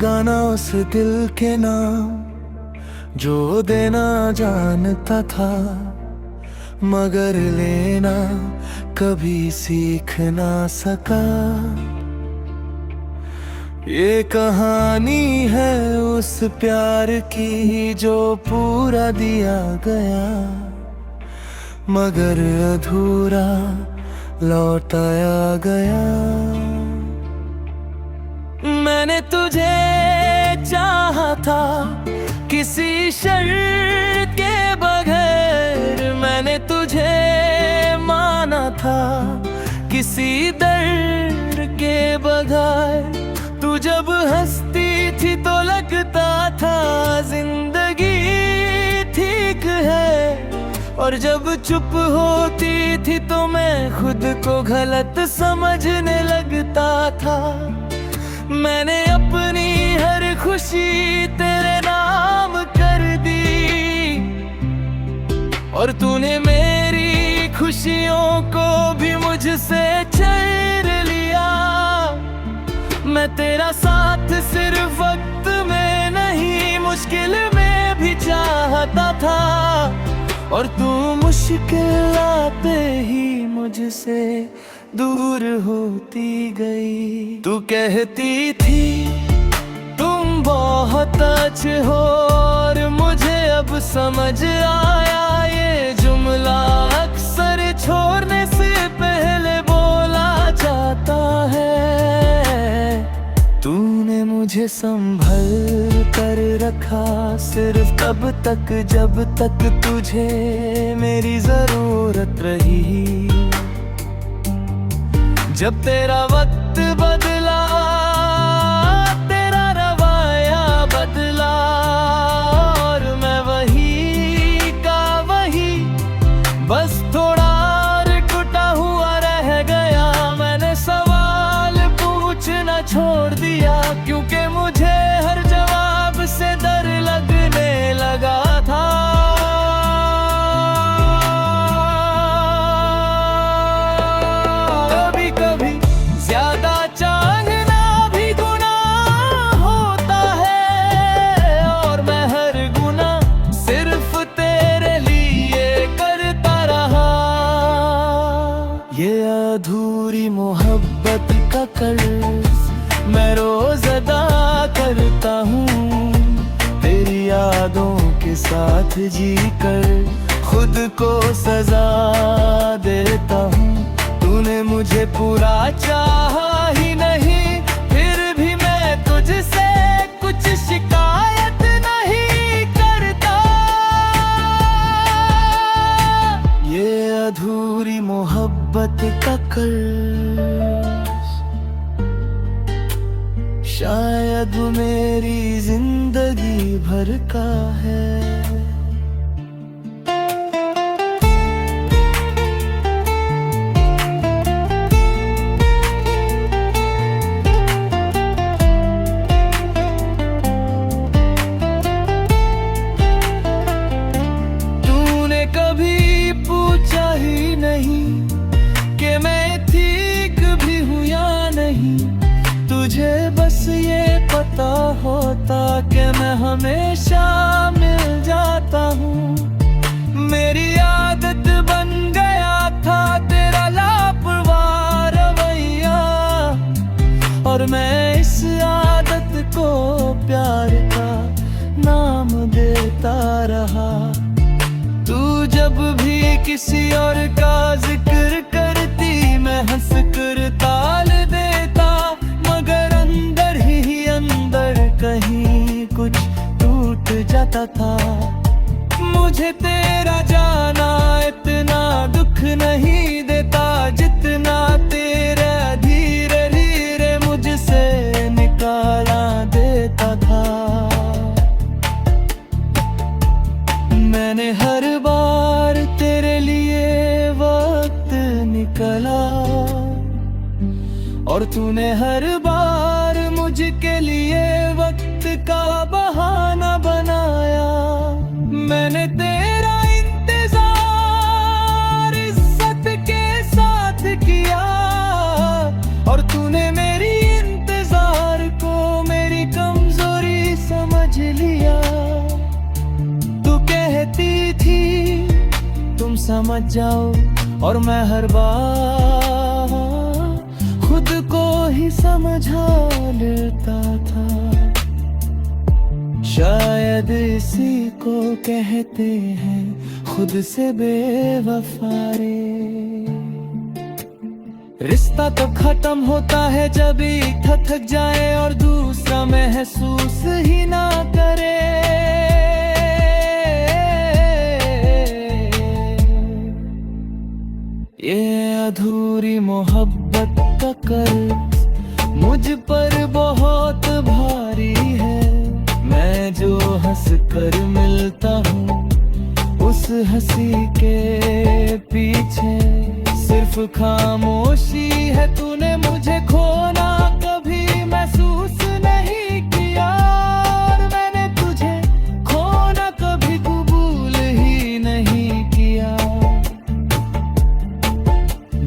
गाना उस दिल के नाम जो देना जानता था, मगर लेना कभी सीख ना सका। ये कहानी है उस प्यार की जो पूरा दिया गया, मगर अधूरा लौटाया गया। मैंने तुझे चाहा था किसी शर्त के बगैर, मैंने तुझे माना था किसी दर्द के बगैर। तू जब हंसती थी तो लगता था जिंदगी ठीक है, और जब चुप होती थी तो मैं खुद को गलत समझने लगता था। मैंने अपनी हर खुशी तेरे नाम कर दी, और तूने मेरी खुशियों को भी मुझसे छीन लिया। मैं तेरा साथ सिर्फ वक्त में नहीं, मुश्किल में भी चाहता था, और तू मुश्किल आते ही मुझसे दूर होती गई। तू कहती थी तुम बहुत अच्छे हो, और मुझे अब समझ आया ये जुमला अक्सर छोड़ने से पहले बोला जाता है। तूने मुझे संभल कर रखा सिर्फ तब तक जब तक तुझे मेरी जरूरत रही। जब तेरा वक्त बदला, तेरा रवैया बदला, और मैं वही का वही बस थोड़ा और टूटा हुआ रह गया। मैंने सवाल पूछना छोड़ दिया, क्योंकि मुझे हर जवाब से डर लगने लगा था। ये अधूरी मोहब्बत का कर्ज मैं रोज अदा करता हूँ, तेरी यादों के साथ जी कर खुद को सजा देता हूँ। तूने मुझे पूरा चाहा ही नहीं, फिर भी मैं तुझसे कुछ शिकायत नहीं करता। ये अधूरी मोहब्बत का कर्ज शायद मेरी जिंदगी भर का है। तूने कभी पूछा ही नहीं कि मैं ठीक भी हूँ या नहीं, तुझे बस ये पता होता कि मैं हमेशा मिल जाता हूँ। मेरी आदत बन गया था तेरा लापरवाह रवैया, और मैं इस आदत को प्यार का नाम देता रहा। तू जब भी किसी और का जिक्र करती मैं हंस कर ताल देता, मगर अंदर ही अंदर कहीं कुछ टूट जाता था। मुझे तेरा जाना इतना दुख नहीं देता जितना तेरा धीरे धीरे मुझसे निकाला देता था। मैंने हर बार तेरे लिए वक्त निकला, और तूने हर बार मुझके लिए वक्त का बहाना बनाया। मैंने तेरा इंतजार इज्जत के साथ किया, और तूने मेरी इंतजार को मेरी कमजोरी समझ जाओ। और मैं हर बार खुद को ही समझा लेता था। शायद इसी को कहते हैं खुद से बेवफा रे। रिश्ता तो खत्म होता है जब एक थक जाए और दूसरा महसूस ही ना करे। ये अधूरी मोहब्बत का कर्ज मुझ पर बहुत भारी है। मैं जो हंस कर मिलता हूँ उस हंसी के पीछे सिर्फ खामोशी है। तूने मुझे खोना कभी महसूस नहीं किया और मैंने तुझे खोना कभी कबूल ही नहीं किया।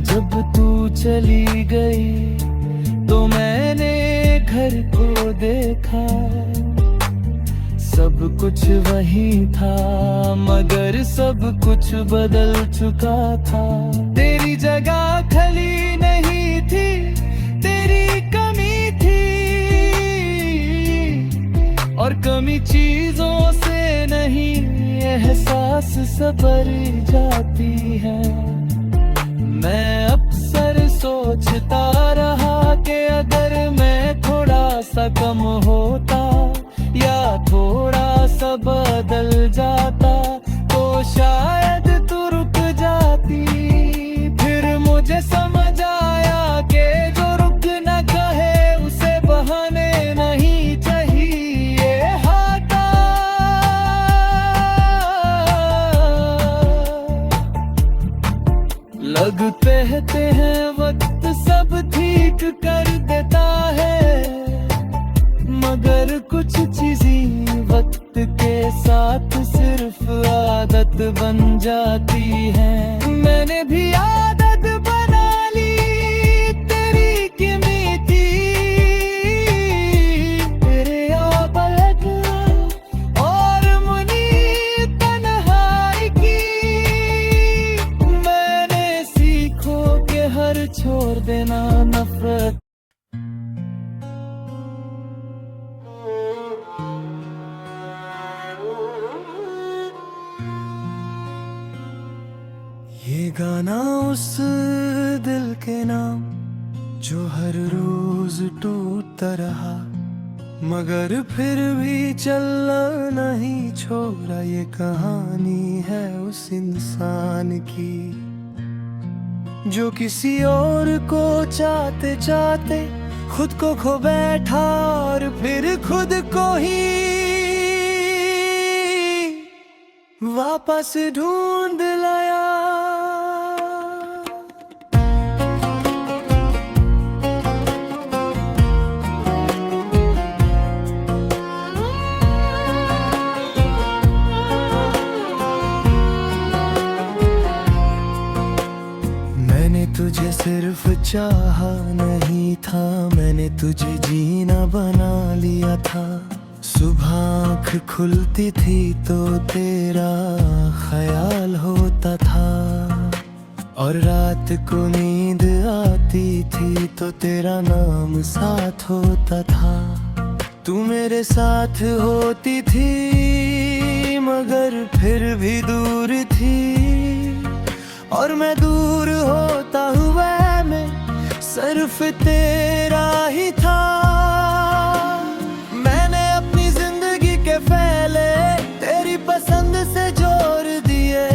जब तू चली गई तो मैंने घर को देखा। सब कुछ वही था मगर सब कुछ बदल चुका था। तेरी जगह खाली नहीं थी, तेरी कमी थी। और कमी चीजों से नहीं एहसास से भर जाती है। मैं अक्सर सोचता रहा कि अगर मैं थोड़ा सा कम होता या थोड़ा सा बदल जाता तो शायद तू रुक जाती। फिर मुझे समझ आया कि जो रुक न कहे उसे बहाने नहीं चाहिए हाथा। लगते हैं वक्त सब ठीक कर देता है मगर कुछ चीजें वक्त के साथ सिर्फ आदत बन जाती हैं। मैंने भी आदत बना ली तेरी कीमती तेरे आ पलटना और मुनी तन्हाई की। मैंने सीखो के हर छोड़ देना नफरत। ये गाना उस दिल के नाम जो हर रोज टूटता रहा मगर फिर भी चलना नहीं छोड़ा। ये कहानी है उस इंसान की जो किसी और को चाहते चाहते खुद को खो बैठा और फिर खुद को ही वापस ढूंढ लाया। मैंने तुझे सिर्फ चाहा नहीं था, मैंने तुझे जीना बना लिया था। सुबह आँख खुलती थी तो तेरा ख्याल होता था और रात को नींद आती थी तो तेरा नाम साथ होता था। तू मेरे साथ होती थी मगर फिर भी दूर थी और मैं दूर होता हुआ मैं सिर्फ तेरा ही था। मैंने अपनी जिंदगी के फैले तेरी पसंद से जोड़ दिए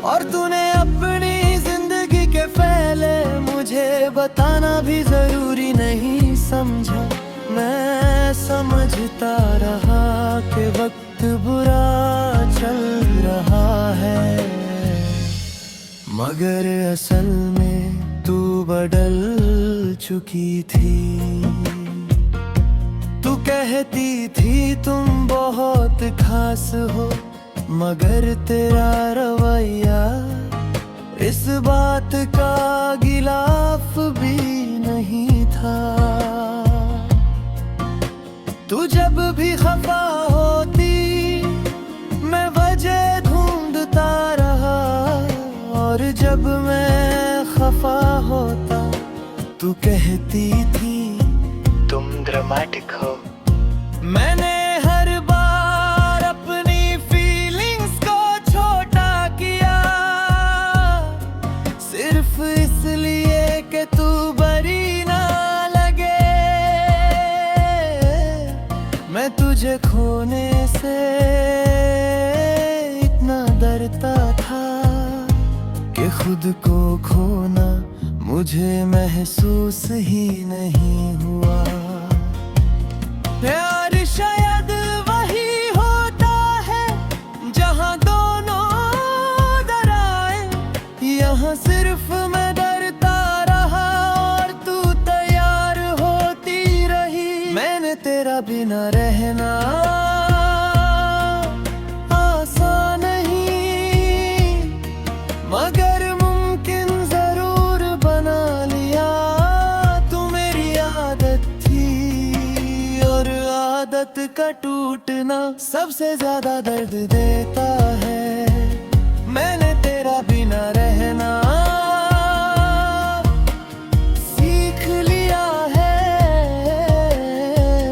और तूने अपनी जिंदगी के फैले मुझे बताना भी जरूरी नहीं समझा। मैं समझता रहा कि वक्त बुरा चल रहा है मगर असल में तू बदल चुकी थी। तू कहती थी तुम बहुत खास हो मगर तेरा रवैया इस बात का गिलाफ भी नहीं था। तू जब भी खफा होती मैं वजह ढूंढता रहा कहती थी तुम ड्रामेटिक हो। मैंने हर बार अपनी फीलिंग्स को छोटा किया, सिर्फ इसलिए कि तू बरी ना लगे। मैं तुझे खोने से इतना डरता था कि खुद को खोना मुझे महसूस ही नहीं हुआ। प्यार शायद वही होता है जहां दोनों डराए, यहाँ सिर्फ मैं डरता रहा और तू तैयार होती रही। मैंने तेरा बिना रहना आसान नहीं, मगर मुमकिन जरूर बना लिया। तू मेरी आदत थी और आदत का टूटना सबसे ज्यादा दर्द देता है। मैंने तेरा बिना रहना सीख लिया है,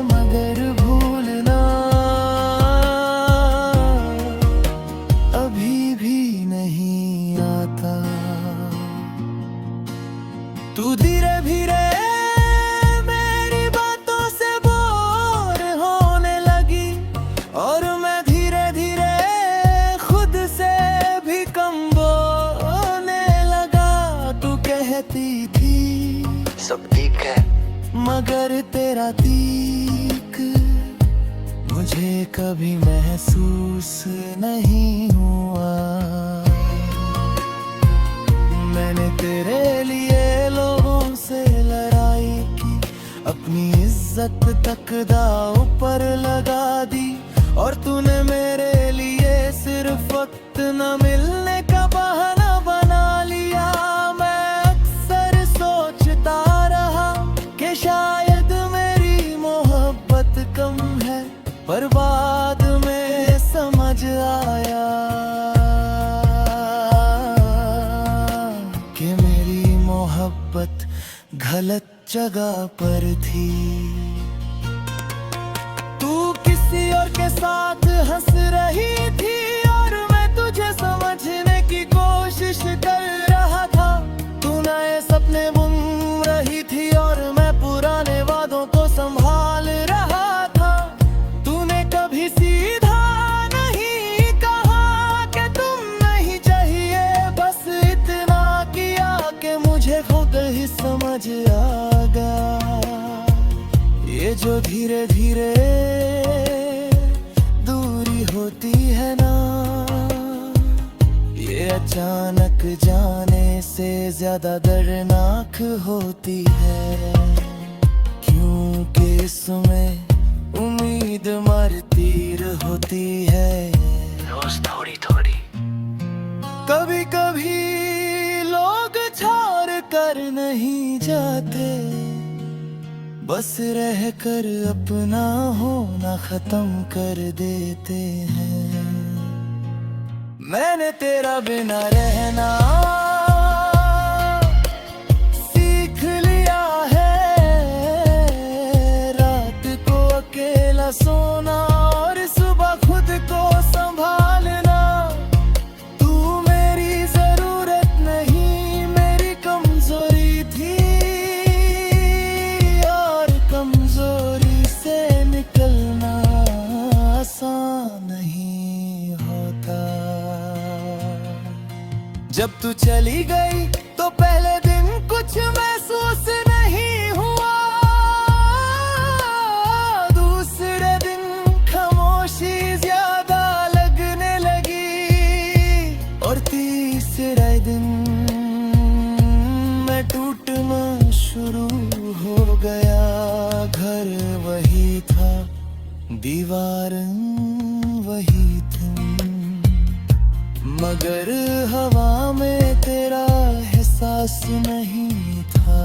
मगर भूलना अभी भी नहीं आता। तू धीरे धीरे मेरी बातों से बोर होने लगी और मैं धीरे धीरे खुद से भी कम बोलने लगा। तू कहती थी सब ठीक है, मगर तेरा तीक मुझे कभी महसूस नहीं हुआ। मैंने तेरे लिए लोगों से लड़ाई की, अपनी इज्जत तक दांव पर लगा दी, और तूने मेरे लिए सिर्फ वक्त न मिलने का बहाना बना लिया। मैं अक्सर सोचता रहा कि शायद मेरी मोहब्बत कम है, पर बाद में समझ आया कि मेरी मोहब्बत गलत जगह पर थी। तू किसी और के साथ हंस रही थी और मैं तुझे समझने की कोशिश कर रहा था। तू नए सपने बुन रही थी और मैं पुराने वादों को संभाल रहा था। तूने कभी सीधा नहीं कहा कि तुम नहीं चाहिए, बस इतना किया कि मुझे खुद ही समझ आ गया। ये जो धीरे धीरे दूरी होती है ना, ये अचानक जाने से ज्यादा दर्दनाक होती है, क्योंकि इसमें उम्मीद मरती होती है रोज थोड़ी थोड़ी। कभी कभी लोग छोड़ कर नहीं जाते, बस रह कर अपना होना खत्म कर देते हैं। मैंने तेरा बिना रहना सीख लिया है, रात को अकेला सोना और सुबह खुद को संभालना। तू मेरी जरूरत नहीं, मेरी कमजोरी थी, और कमजोरी से निकलना आसान नहीं होता। जब तू चली गई तो पहले दिन कुछ महसूस नहीं हुआ, दूसरे दिन खामोशी ज्यादा लगने लगी, और तीसरे दिन मैं टूटना शुरू हो गया। घर वही था, दीवार वही थी, मगर हवा में तेरा एहसास नहीं था।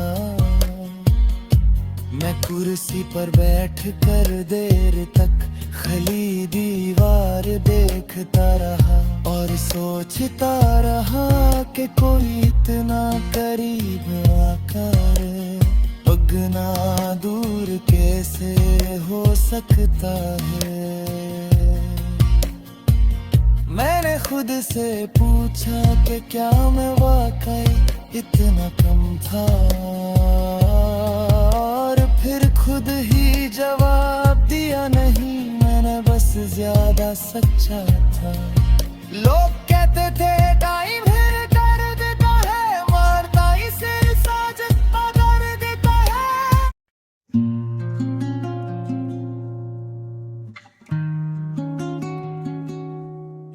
मैं कुर्सी पर बैठ कर देर तक खली दीवार देखता रहा और सोचता रहा कि कोई इतना करीब आकर दूर कैसे हो सकता है। मैंने खुद से पूछा कि क्या मैं वाकई इतना कम था, और फिर खुद ही जवाब दिया नहीं, मैंने बस ज्यादा सच्चा था। लोग कहते थे टाइम है कर देता है, मारता इसे साजिश कर देता है।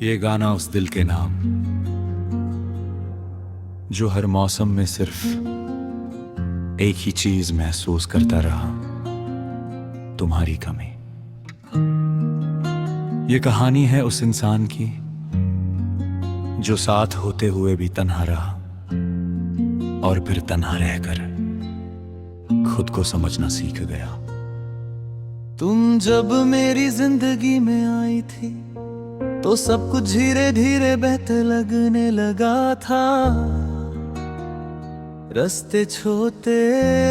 ये गाना उस दिल के नाम जो हर मौसम में सिर्फ एक ही चीज महसूस करता रहा, तुम्हारी कमी। ये कहानी है उस इंसान की जो साथ होते हुए भी तन्हा रहा और फिर तन्हा रहकर खुद को समझना सीख गया। तुम जब मेरी जिंदगी में आई थी तो सब कुछ धीरे धीरे बहते लगने लगा था। रास्ते छोटे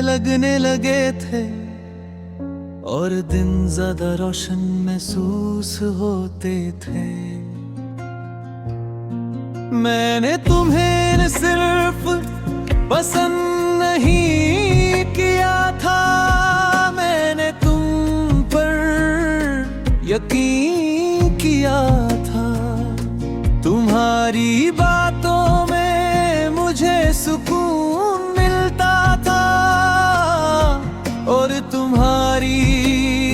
लगने लगे थे और दिन ज्यादा रोशन महसूस होते थे। मैंने तुम्हें सिर्फ पसंद नहीं किया था, मैंने तुम पर यकीन किया था। तुम्हारी बातों में मुझे सुकून मिलता था और तुम्हारी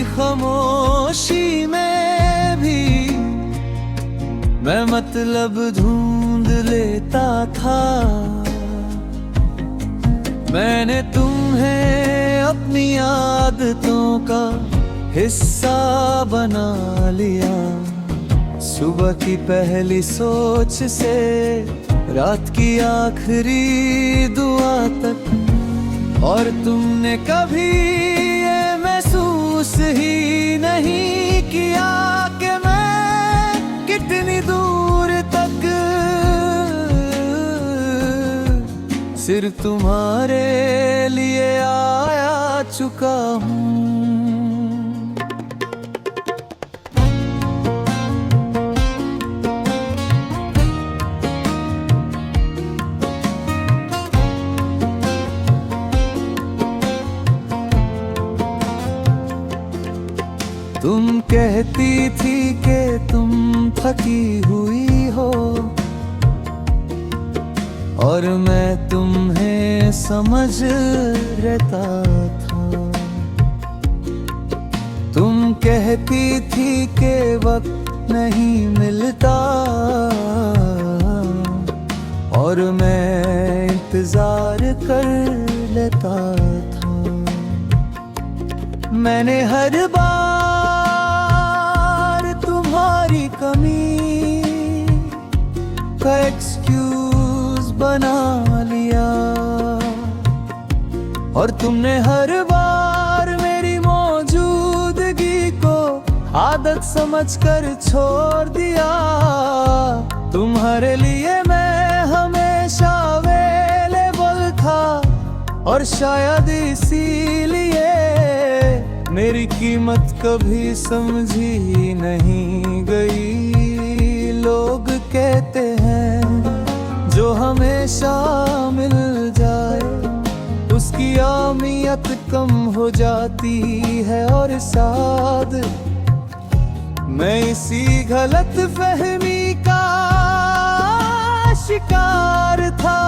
खामोशी में भी मैं मतलब ढूंढ लेता था। मैंने तुम्हें अपनी आदतों का हिस्सा बना लिया, सुबह की पहली सोच से रात की आखिरी दुआ तक। और तुमने कभी ये महसूस ही नहीं किया कि मैं कितनी दूर तक सिर्फ तुम्हारे लिए आया चुका हूँ। तुम कहती थी कि तुम थकी हुई हो और मैं तुम्हें समझ रहता था। तुम कहती थी कि वक्त नहीं मिलता और मैं इंतजार कर लेता था। मैंने हर बार तुम्हारी कमी का एक्सक्यूज बना लिया और तुमने हर बार मेरी मौजूदगी को आदत समझकर छोड़ दिया। तुम्हारे लिए मैं हमेशा अवेलेबल था और शायद इसीलिए मेरी कीमत कभी समझी नहीं गई। लोग कहते हैं जो हमेशा मिल जाए उसकी अहमियत कम हो जाती है, और शायद मैं इसी गलत फहमी का शिकार था।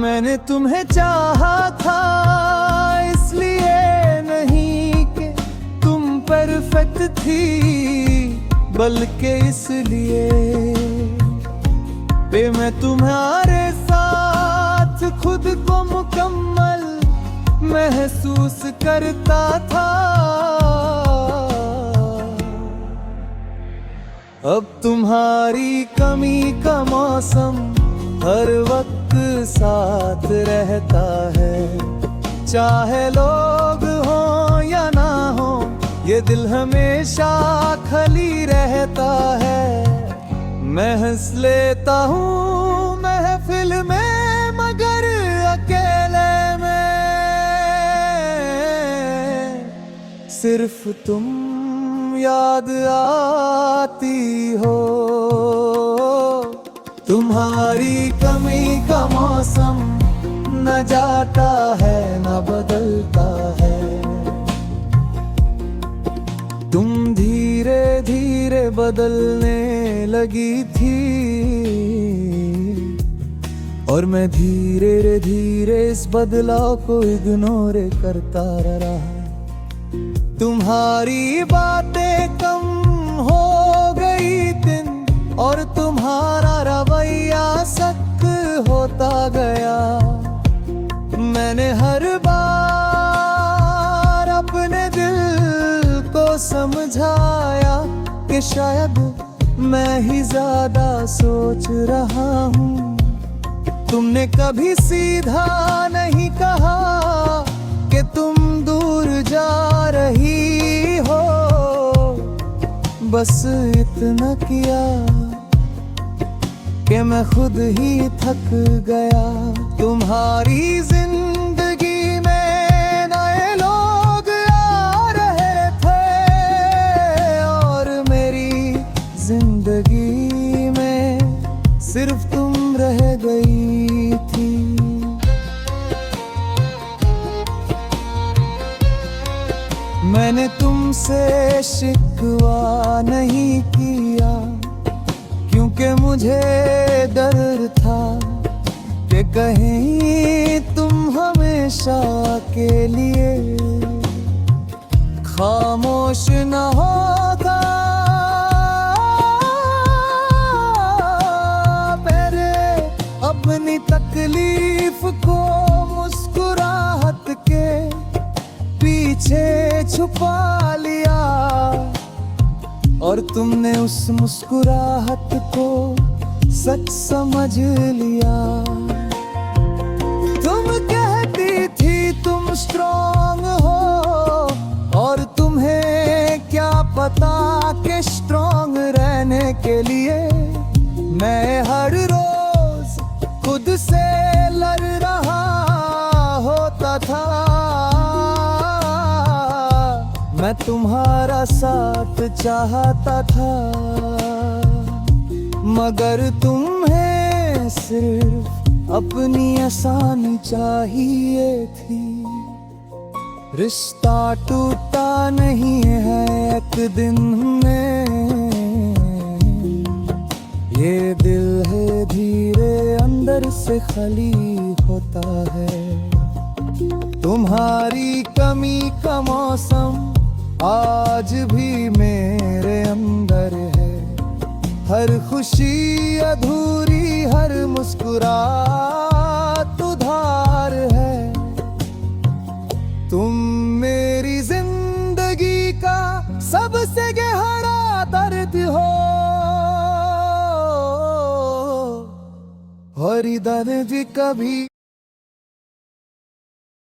मैंने तुम्हें चाहा था इसलिए नहीं कि तुम परफेक्ट थी, बल्कि इसलिए कि मैं तुम्हारे साथ खुद को मुकम्मल महसूस करता था। अब तुम्हारी कमी का मौसम हर वक्त साथ रहता है, चाहे लोग हो या ना हो, ये दिल हमेशा खाली रहता है। मैं हंस लेता हूँ महफिल में मगर सिर्फ तुम याद आती हो। तुम्हारी कमी का मौसम न जाता है न बदलता है। तुम धीरे धीरे बदलने लगी थी और मैं धीरे धीरे इस बदलाव को इग्नोर करता रहा। तुम्हारी बातें कम हो गई दिन और तुम्हारा रवैया सख्त होता गया। मैंने हर बार अपने दिल को समझाया कि शायद मैं ही ज्यादा सोच रहा हूँ। तुमने कभी सीधा नहीं कहा कि तुम दूर जा रही हो, बस इतना किया कि मैं खुद ही थक गया। तुम्हारी जिंदगी में नए लोग आ रहे थे और मेरी जिंदगी में सिर्फ तुम रह गई थी। मैंने तुमसे शिकवा नहीं किया क्योंकि मुझे डर था कि कहीं तुम हमेशा के लिए खामोश न होगा। मेरे अपनी तकलीफ को मुस्कुराहट के पीछे छुपा लिया और तुमने उस मुस्कुराहट को सच समझ लिया। तुम कहती थी तुम स्ट्रॉन्ग हो और तुम्हें क्या पता कि स्ट्रॉन्ग रहने के लिए मैं हर रोज खुद से लड़ रहा होता था। मैं तुम्हारा साथ चाहता था मगर तुम्हें सिर्फ अपनी आसानी चाहिए थी। रिश्ता टूटा नहीं है एक दिन में, ये दिल है धीरे अंदर से खाली होता है। तुम्हारी कमी का मौसम आज भी मेरे अंदर है। हर खुशी अधूरी, हर मुस्कुराहट उधार है। तुम मेरी जिंदगी का सबसे गहरा दर्द हो और ये दर्द कभी